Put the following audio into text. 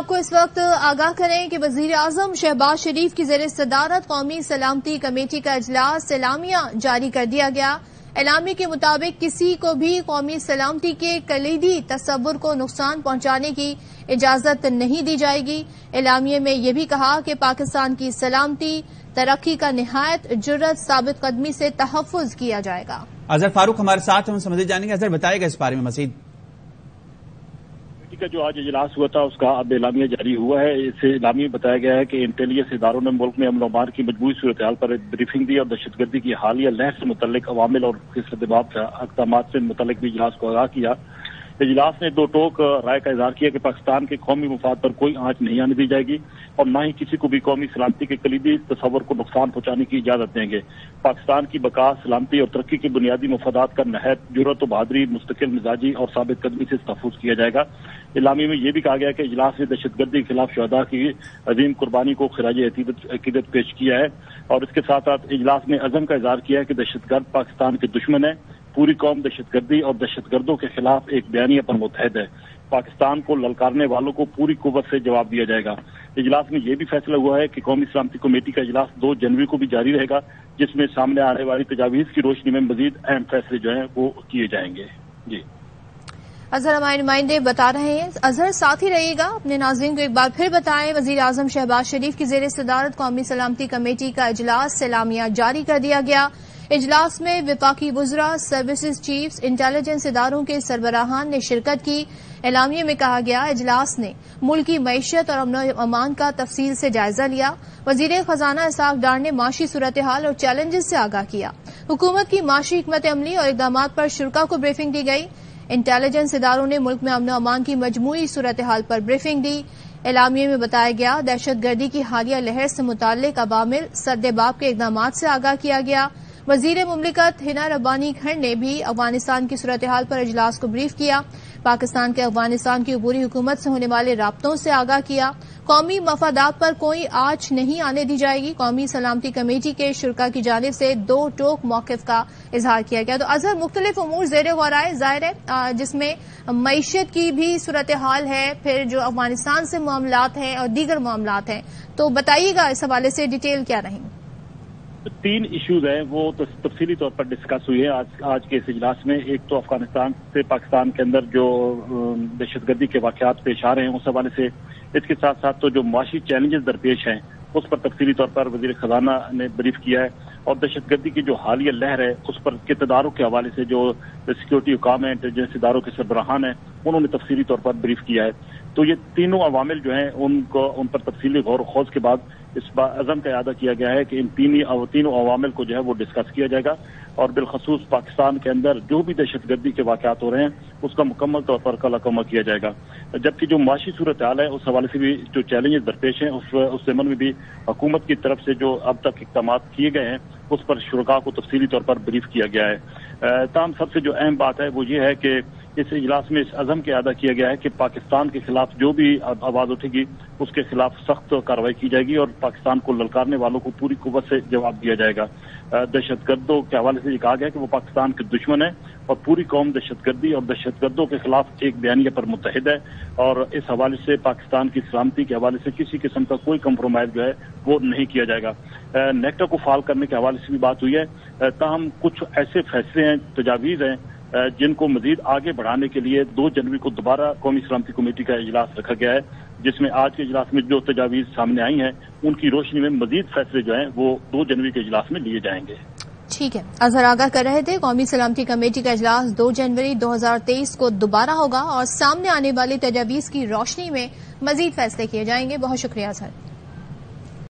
آپ کو اس وقت آگاہ کریں کہ وزیر اعظم شہباز شریف کی زیر صدارت قومی سلامتی کمیٹی کا اجلاس اعلامیہ جاری کر دیا گیا۔ اعلامیہ کے مطابق کسی کو بھی قومی سلامتی کے کلیدی تصور کو نقصان پہنچانے کی اجازت نہیں دی جائے گی۔ اعلامیہ میں یہ بھی کہا کہ پاکستان کی سلامتی ترقی کا نہایت جرأت ثابت قدمی سے تحفظ کیا جائے گا۔ اظہر فاروق ہمارے ساتھ ہیں، ان سے مزید جانیں گے۔ اظہر بتائے گا اس بارے میں مزید کا جو آج اجلاس ہوا تھا اس کا اب اعلامیہ جاری ہوا ہے۔ اس اعلامیہ میں بتایا گیا ہے کہ انٹیلیجنس اداروں نے ملک میں امن و امان کی مجموعی صورتحال پر بریفنگ دی اور دہشت گردی کی حالیہ لہر سے متعلق عوامل اور استحباب اقدامات سے متعلق بھی اجلاس کو آگاہ کیا۔ اجلاس نے دو ٹوک رائے کا اظہار کیا کہ پاکستان کے قومی مفاد پر کوئی آنچ نہیں آنے دی جائے گی اور نہ ہی کسی کو بھی قومی سلامتی کے کلیدی تصور کو نقصان پہنچانے کی اجازت دیں گے۔ پاکستان کی بقا، سلامتی اور ترقی کے بنیادی مفادات کا نہایت جرأت و بہادری، مستقل مزاجی اور ثابت قدمی سے تحفظ کیا جائے گا۔ اعلامیہ میں یہ بھی کہا گیا کہ اجلاس نے دہشت گردی کے خلاف شہداء کی عظیم قربانی کو خراج عقیدت پیش کیا ہے اور اس کے ساتھ ساتھ اجلاس نے عزم کا اظہار کیا ہے کہ دہشت گرد پاکستان کے دشمن ہے، پوری قوم دہشت گردی اور دہشت گردوں کے خلاف ایک بیانیہ پر متحد ہے۔ پاکستان کو للکارنے والوں کو پوری قوت سے جواب دیا جائے گا۔ اجلاس میں یہ بھی فیصلہ ہوا ہے کہ قومی سلامتی کمیٹی کا اجلاس 2 جنوری کو بھی جاری رہے گا، جس میں سامنے آنے والی تجاویز کی روشنی میں مزید اہم فیصلے جو ہیں وہ کیے جائیں گے۔ جی اظہر ہمارے نمائندے بتا رہے ہیں۔ اظہر ساتھ ہی رہیے گا، اپنے ناظرین کو ایک بار پھر بتائیں وزیر اعظم شہباز شریف کی زیر صدارت قومی سلامتی کمیٹی کا اجلاس اعلامیہ جاری کر دیا گیا۔ اجلاس میں وفاقی وزراء، سروسز چیفز، انٹیلیجنس اداروں کے سربراہان نے شرکت کی۔ اعلامیہ میں کہا گیا اجلاس نے ملکی معیشت اور امن و امان کا تفصیل سے جائزہ لیا۔ وزیر خزانہ اسحاق ڈار نے معاشی صورتحال اور چیلنجز سے آگاہ کیا۔ حکومت کی معاشی حکمت عملی اور اقدامات پر شرکاء کو بریفنگ دی گئی۔ انٹیلیجنس اداروں نے ملک میں امن و امان کی مجموعی صورتحال پر بریفنگ دی۔ اعلامیہ میں بتایا گیا دہشت گردی کی حالیہ لہر سے متعلق عوامل سردباب کے اقدامات سے آگاہ کیا گیا۔ وزیر مملکت ہنا ربانی کھر نے بھی افغانستان کی صورتحال پر اجلاس کو بریف کیا۔ پاکستان کے افغانستان کی عبوری حکومت سے ہونے والے رابطوں سے آگاہ کیا۔ قومی مفادات پر کوئی آنچ نہیں آنے دی جائے گی۔ قومی سلامتی کمیٹی کے شرکاء کی جانب سے 2 ٹوک موقف کا اظہار کیا گیا۔ تو اظہر مختلف امور زیر غور آئے، ظاہر ہے جس میں معیشت کی بھی صورتحال ہے، پھر جو افغانستان سے معاملات ہیں اور دیگر معاملات ہیں، تو بتائیے گا اس حوالے سے ڈیٹیل کیا رہیں؟ 3 ایشوز ہیں وہ تفصیلی طور پر ڈسکس ہوئی ہیں آج کے اس اجلاس میں۔ ایک تو افغانستان سے پاکستان کے اندر جو دہشت گردی کے واقعات پیش آ رہے ہیں اس حوالے سے، اس کے ساتھ ساتھ تو جو معاشی چیلنجز درپیش ہیں اس پر تفصیلی طور پر وزیر خزانہ نے بریف کیا ہے اور دہشت گردی کی جو حالیہ لہر ہے اس پر اقتداروں کے حوالے سے جو سیکورٹی حکام ہیں، انٹیلیجنس اداروں کے سربراہان ہیں، انہوں نے تفصیلی طور پر بریف کیا ہے۔ تو یہ تینوں عوامل جو ہیں ان پر تفصیلی غور و خوض کے بعد اس عزم کا اعادہ کیا گیا ہے کہ ان تینوں عوامل کو جو ہے وہ ڈسکس کیا جائے گا اور بالخصوص پاکستان کے اندر جو بھی دہشت گردی کے واقعات ہو رہے ہیں اس کا مکمل طور پر کل عمل کیا جائے گا۔ جبکہ جو معاشی صورتحال ہے اس حوالے سے بھی جو چیلنجز درپیش ہیں اس ضمن میں بھی حکومت کی طرف سے جو اب تک اقدامات کیے گئے ہیں اس پر شرکاء کو تفصیلی طور پر بریف کیا گیا ہے۔ تاہم سب سے جو اہم بات ہے وہ یہ ہے کہ اس اجلاس میں اس عزم کے اعادہ کیا گیا ہے کہ پاکستان کے خلاف جو بھی آواز اٹھے گی اس کے خلاف سخت کارروائی کی جائے گی اور پاکستان کو للکارنے والوں کو پوری قوت سے جواب دیا جائے گا۔ دہشت گردوں کے حوالے سے یہ کہا گیا کہ وہ پاکستان کے دشمن ہیں اور پوری قوم دہشت گردی اور دہشت گردوں کے خلاف ایک بیانیہ پر متحد ہے اور اس حوالے سے پاکستان کی سلامتی کے حوالے سے کسی قسم کا کوئی کمپرومائز جو ہے وہ نہیں کیا جائے گا۔ نیکٹا کو فعال کرنے کے حوالے سے بھی بات ہوئی ہے، تاہم کچھ ایسے فیصلے ہیں، تجاویز ہیں جن کو مزید آگے بڑھانے کے لیے 2 جنوری کو دوبارہ قومی سلامتی کمیٹی کا اجلاس رکھا گیا ہے، جس میں آج کے اجلاس میں جو تجاویز سامنے آئی ہیں ان کی روشنی میں مزید فیصلے جو ہیں وہ 2 جنوری کے اجلاس میں لیے جائیں گے۔ ٹھیک ہے، اظہر آگاہ کر رہے تھے قومی سلامتی کمیٹی کا اجلاس 2 جنوری 2023 کو دوبارہ ہوگا اور سامنے آنے والی تجاویز کی روشنی میں مزید فیصلے کیے جائیں گے۔ بہت شکریہ اظہر۔